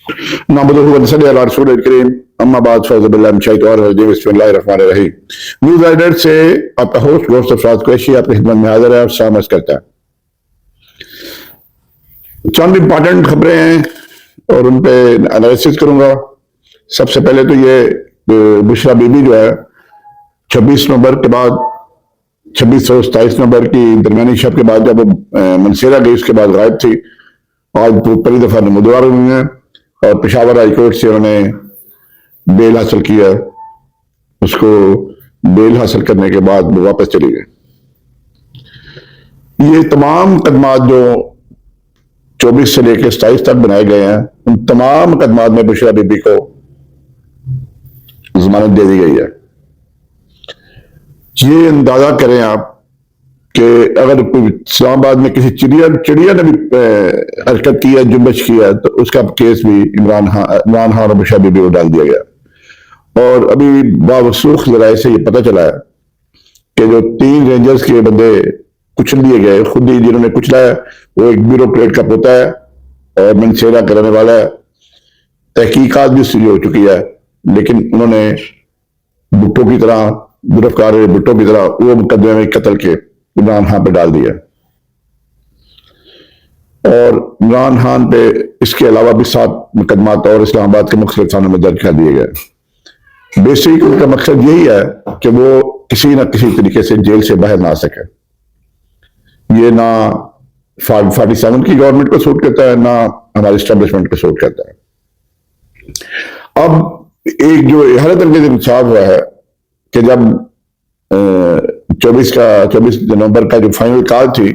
نحمده ونصلي على رسول الکریم اما بعد فاعوذ باللہ من الشیطان الرجیم بسم اللہ الرحمن الرحیم. نیوز ایڈر سے آپ کا ہوسٹ گوشت افراد قریشی آپ کی خدمت میں حاضر ہے اور سلام کرتا ہے. چند امپارٹنٹ خبریں ہیں اور ان پہ انالیسس کروں گا. سب سے پہلے تو یہ بشرا بی بی جو ہے 26 نومبر کے بعد 26 اور 27 نومبر کی درمیانی شب کے بعد جب منصیرہ گئی اس کے بعد غائب تھی. آج پہلی دفعہ نمودار ہوئی ہیں اور پشاور ہائی کورٹ سے انہوں نے بیل حاصل کیا. اس کو بیل حاصل کرنے کے بعد وہ واپس چلی گئے. یہ تمام مقدمات جو 24 سے لے کے 27 تک بنائے گئے ہیں ان تمام مقدمات میں بشرا بی بی کو ضمانت دے دی گئی ہے. یہ اندازہ کریں آپ کہ اگر اسلام آباد میں کسی چڑیا نے بھی حرکت کی ہے جنبش کی ہے تو اس کا کیس بھی عمران خان اور بشرا بی بی کو ڈال دیا گیا. اور ابھی باوثوق ذرائع سے یہ پتہ چلا ہے کہ جو 3 رینجرز کے بندے کچل دیے گئے خود ہی جنہوں نے کچلا ہے وہ ایک بیوروکریٹ کا پوتا ہے اور منصیرہ کرنے والا ہے. تحقیقات بھی شروع ہو چکی ہے لیکن انہوں نے بھٹو کی طرح گرفتار بھٹو کی طرح وہ مقدمے میں قتل کے عمران خان پہ ڈال دیا. اور عمران خان پہ اس کے علاوہ بھی 7 مقدمات اور اسلام آباد کے مختلف تھانوں میں درج کر دیے گئے. بیسک ان کا مقصد یہی ہے کہ وہ کسی نہ کسی طریقے سے جیل سے باہر نہ آ سکے. یہ نہ 47 کی گورنمنٹ کو سوٹ کرتا ہے نہ ہماری اسٹیبلشمنٹ کو سوٹ کرتا ہے. اب ایک جو حالت انگیز انصاف ہوا ہے کہ جب 24 نومبر کا جو فائنل کال تھی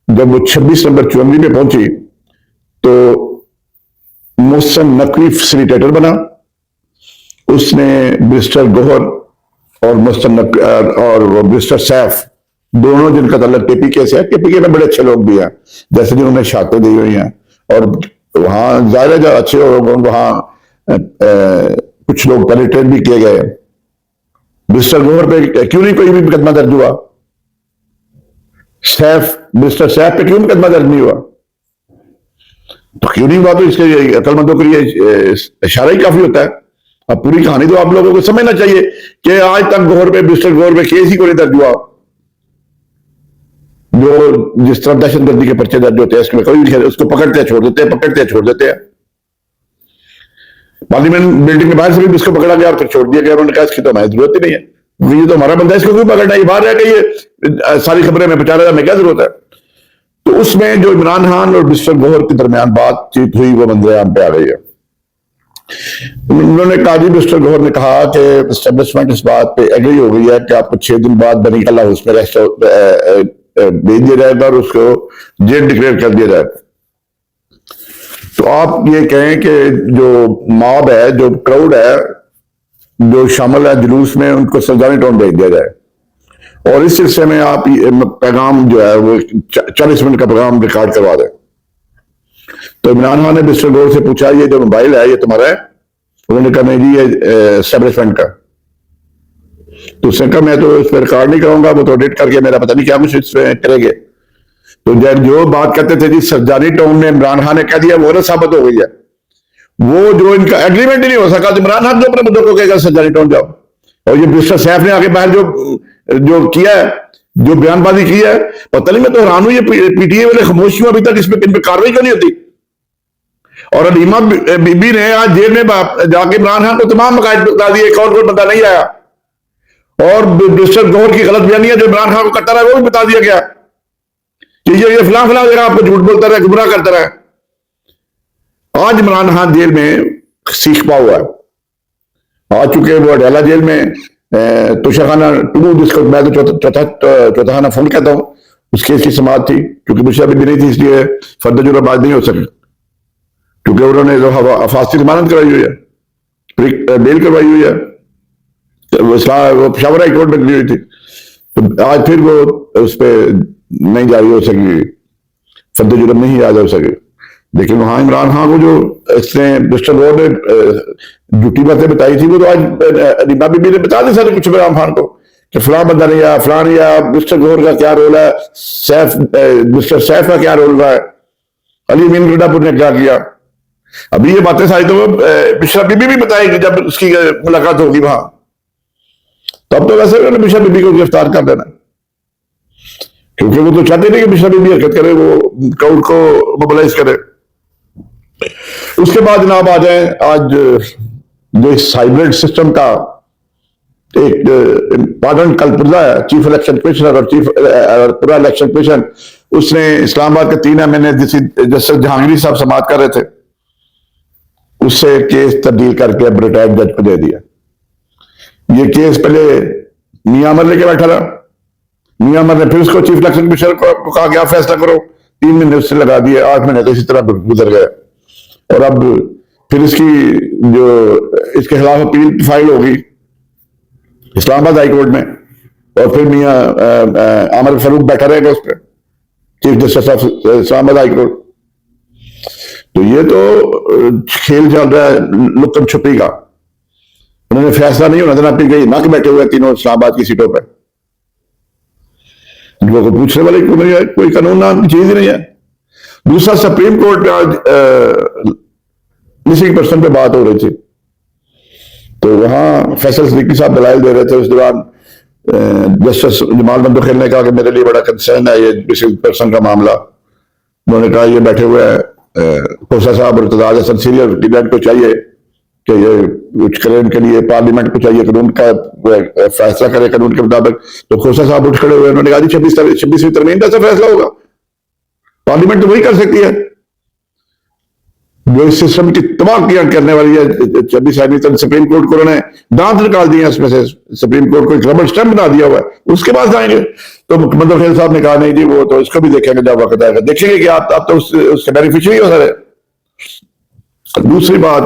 جب وہ 26 نمبر 54 میں پہنچی تو محسن نقوی فیسیلیٹیٹر بنا. اس نے برسٹر گوہر اور محسن اور برسٹر سیف دونوں جن کا تعلق کے پی کے سے ہے. کے پی کے میں بڑے اچھے لوگ بھی ہیں جیسے جنہوں نے شہادتیں دی ہوئی ہیں اور وہاں ظاہر جو اچھے لوگ وہاں کچھ لوگ پہلے ٹرین بھی کیے گئے. برسٹر گوہر پہ کیوں نہیں کوئی بھی مقدمہ درج ہوا؟ برسٹر سیف پہ کیوں مقدمہ درج نہیں ہوا؟ تو کیوں نہیں ہوا تو اس کے عقل مندوں کے لیے اشارہ ہی کافی ہوتا ہے. اب پوری کہانی تو آپ لوگوں کو سمجھنا چاہیے کہ آج تک برسٹر گوہر پہ کیس ہی کو نہیں درج ہوا. جو جس طرح دہشت گردی کے پرچے درج ہوتے ہیں اس میں کوئی اس کو پکڑتے چھوڑ دیتے ہیں. پارلیمنٹ بلڈنگ کے باہر سے بھی اس کو پکڑا گیا اور پھر چھوڑ دیا گیا. انہوں نے کہا اس کی تو ہمیں ضرورت ہی نہیں ہے, یہ تو ہمارا بندہ ہے, اس کو کیوں پکڑنا ہے, یہ باہر ہے کہ یہ ساری خبریں میں بچا رہا تھا, ہمیں کیا ضرورت ہے. تو اس میں جو عمران خان اور برسٹر گوہر کے درمیان بات چیت ہوئی وہ منظر عام پہ آ گئی ہے. انہوں نے کہا جی برسٹر گوہر نے کہا کہ اسٹیبلشمنٹ اس بات پہ ایگری ہو گئی ہے کہ آپ کو 6 دن بعد بنی کا ہاؤس میں بھیج دیا جائے گا اور اس کو جیل ڈکلیئر کر دیا جائے گا. تو آپ یہ کہیں کہ جو ماب ہے, جو کراؤڈ ہے, جو شامل ہے جلوس میں, ان کو سرجانی ٹاؤن بھیج دیا جائے. اور اس سلسلے میں آپ پیغام جو ہے وہ 40 منٹ کا پیغام ریکارڈ کروا دیں. تو عمران خان نے برسٹر گوہر سے پوچھا یہ جو موبائل ہے یہ تمہارا ہے؟ انہوں نے کہا نہیں جی یہ اسٹیبلشمنٹ کا. تو اس نے کہا میں تو اس پہ ریکارڈ نہیں کروں گا, وہ تو ایڈٹ کر کے میرا پتہ نہیں کیا کچھ اس پہ کریں گے. تو جو بات کرتے تھے جی سرجانی ٹاؤن میں عمران خان نے کہہ دیا وہ ثابت ہو گئی ہے. وہ جو ان کا ایگریمنٹ ہی نہیں ہو سکا تو عمران خان جو اپنے مدعوں کو کہے گا سرجانی ٹاؤن جاؤ. اور یہ برسٹر سیف نے آگے باہر جو کیا ہے, جو بیان بازی کی ہے, پتہ نہیں میں تو حیران ہوں یہ پی ٹی اے والے خاموش کیوں ابھی تک اس پہ کارروائی کیوں نہیں ہوتی. اور علیمہ بی بی نے آج جیل میں جا کے عمران خان کو تمام مقاصد بتا دیے, ایک اور کوئی بندہ نہیں آیا. اور برسٹر گوہر کی غلط بیانیاں جو عمران خان کو کرتا رہا وہ بھی بتا دیا گیا کہ یہ فلاں جگہ آپ کو جھوٹ بولتا رہا, گمراہ کرتا رہا. آج عمران خان جیل میں سیخ پا ہوا ہے. آ چکے وہ اڈیالہ جیل میں توشاخانہ 2 جس کو میں تو چوتھا خانہ فون کہتا ہوں, اس کیس کی سماعت تھی کیونکہ بشرا بی بی نہیں تھی اس لیے فرد جرم باز نہیں ہو سکے کیونکہ انہوں نے جو حفاظتی ضمانت کرائی ہوئی ہے, بیل کروائی ہوئی ہے, وہ پشاور ہائی کورٹ میں لی ہوئی تھی. تو آج پھر وہ اس پہ نہیں جاری ہو سکی, فرد جرم نہیں یاد ہو سکے. لیکن وہاں عمران خان کو جو اس نے برسٹر گوہر نے جھوٹی باتیں بتائی تھی وہ تو آج علیمہ بی بی نے بتا دی سارے کچھ عمران خان کو کہ فلاں بندہ نہیں آیا, فلاں نہیں آیا, برسٹر گوہر کا کیا رول ہے, برسٹر سیف کا کیا رول رہا ہے, علی امین گڈا پور نے کیا کیا. ابھی یہ باتیں ساری تو بشرا بی بی بھی بتائے گی جب اس کی ملاقات ہوگی وہاں. تب تو ویسے انہوں نے بشرا بی بی کو گرفتار کر دینا، کیونکہ وہ تو چاہتے نہیں کہ بشرا بی بی حرکت کرے، وہ کراؤڈ کو موبلائز کرے. اس کے بعد جناب آ جائیں آج جو اس ہائیبرڈ سسٹم کا ایک امپارٹنٹ کلپرزا ہے، چیف الیکشن کمشنر اور پورا الیکشن کمیشن، اس نے اسلام آباد کے 3 مہینے جسٹس جہانگیری صاحب سماعت کر رہے تھے، اس سے کیس تبدیل کر کے ریٹائرڈ جج کو دے دیا. یہ کیس پہلے میاں عمر لے کے بیٹھا رہا، میاں عمر نے پھر اس کو چیف الیکشن کمشنر کو کہا کہ آپ فیصلہ کرو، 3 مہینے اس سے لگا دیے، 8 مہینے تو اسی طرح گزر گئے. اور اب پھر اس کے خلاف اپیل فائل ہوگی اسلام آباد ہائی کورٹ میں، اور پھر میاں عامر فاروق بیٹھا رہے گا اس پہ، چیف جسٹس آف اسلام آباد ہائی کورٹ. تو یہ تو کھیل چل رہا ہے لکم چھپی کا. انہوں نے فیصلہ نہیں ہونا دینا، پھر گئی نک بیٹھے ہوئے تینوں اسلام آباد کی سیٹوں پہ، ان کو پوچھنے والے کوئی قانون نام چیز ہی نہیں ہے. دوسرا سپریم کورٹ پہ آج مسنگ پرسن پہ بات ہو رہی تھی، تو وہاں فیصل صدیقی صاحب دلائل دے رہے تھے. اس دوران جسٹس جمال بندوخیل نے کہا کہ میرے لیے بڑا کنسرن ہے یہ مسنگ پرسن کا معاملہ. انہوں نے کہا یہ بیٹھے ہوئے ہیں کھوسا صاحب اور ارتضاء حسن سینئر ڈیبیٹ کو چاہیے کہ یہ کچھ کرے، ان کے لیے پارلیمنٹ کو چاہیے قانون کا فیصلہ کرے قانون کے مطابق. تو کھوسا صاحب اٹھ کھڑے ہوئے، انہوں نے کہا جی 26ویں ترمیم کا فیصلہ ہوگا، پارلیمنٹ تو وہی کر سکتی ہے جو اس سسٹم کی تباہ کرنے والی ہے. 26ویں سپریم کورٹ کو انہوں نے دانت نکال دیے اس میں سے، سپریم کورٹ کو ایک ربڑ اسٹمپ بنا دیا ہوا ہے، اس کے بعد جائیں گے. تو بندوخیل صاحب نے کہا نہیں جی وہ تو اس کو بھی دیکھیں گے جب وقت آئے گا، دیکھیں گے کہ آپ تو اس کے بینیفیشری ہو سارے. دوسری بات،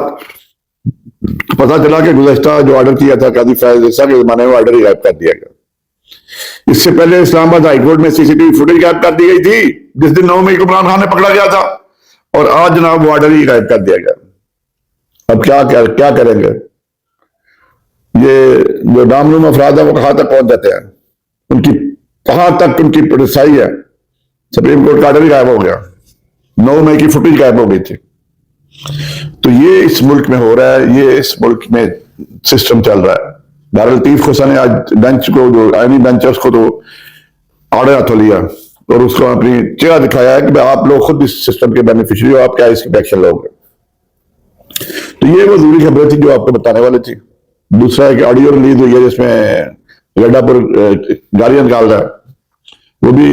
پتا چلا کہ گزشتہ جو آرڈر کیا تھا قاضی فیاض عیسیٰ کے زمانے میں آرڈر ہی غائب کر دیا گیا. اس سے پہلے اسلام آباد ہائی کورٹ میں CCTV فوٹیج غائب کر دی گئی تھی جس دن 9 مئی کو عمران خان نے پکڑا گیا تھا، اور آج جناب وہ آرڈر ہی غائب کر دیا گیا. اب کیا کریں گے؟ یہ جو نامعلوم افراد ہیں وہ کہاں تک پہنچ جاتے ہیں، ان کی کہاں تک ان کی رسائی ہے. سپریم کورٹ کا آرڈر ہی غائب ہو گیا، 9 مئی کی فوٹیج غائب ہو گئی تھی. تو یہ اس ملک میں ہو رہا ہے، یہ اس ملک میں سسٹم چل رہا ہے. دارالطیف خوسا نے آج بینچ کو، جو آئینی بینچ ہے اس کو تو آڑے ہاتھوں لیا اور اس کو اپنی چہرہ دکھایا ہے کہ آپ لوگ خود اس سسٹم کے بینیفیشری ہو، آپ کیا اس کی ایکشن لوگ. تو یہ وہ ضروری خبریں تھی جو آپ کو بتانے والے تھی. دوسرا ہے کہ آڈیو ریلیز ہوئی ہے جس میں گڈا پر گالیاں نکال رہا ہے، وہ بھی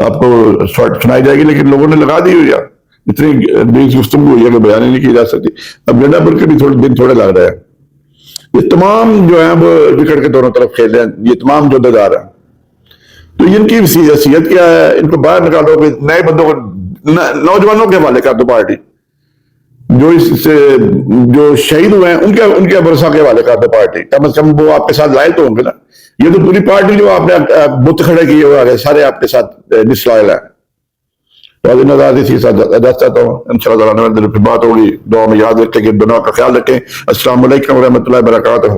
آپ کو سنائی جائے گی، لیکن لوگوں نے لگا دی ہوئی ہے، اتنی بیچ گفتگو ہوئی ہے کہ بیان ہی نہیں کی جا سکتی. اب گڈا پر کے بھی دن تھوڑے لگ رہے ہیں. یہ تمام جو ہیں وہ وکٹ کے دونوں طرف کھیل رہے ہیں، یہ تمام جودے دار ہیں. تو ان کی حیثیت کیا ہے؟ ان کو باہر نکالو کہ نئے بندوں کو، نوجوانوں کے حوالے کر دو، پارٹی جو شہید ہوئے ہیں ان کے ورثہ کے حوالے کر دو. پارٹی کم از کم وہ آپ کے ساتھ لائل تو ہوں گے نا. یہ تو پوری پارٹی جو آپ نے بت کھڑے کیے ہوئے سارے آپ کے ساتھ ڈسلائل ہیں. اجازت چاہتا ہوں، انشاءاللہ بات ہوگی. دعا میں یاد رکھیں کہ دنیا کا خیال رکھیں. السلام علیکم ورحمۃ اللہ وبرکاتہ.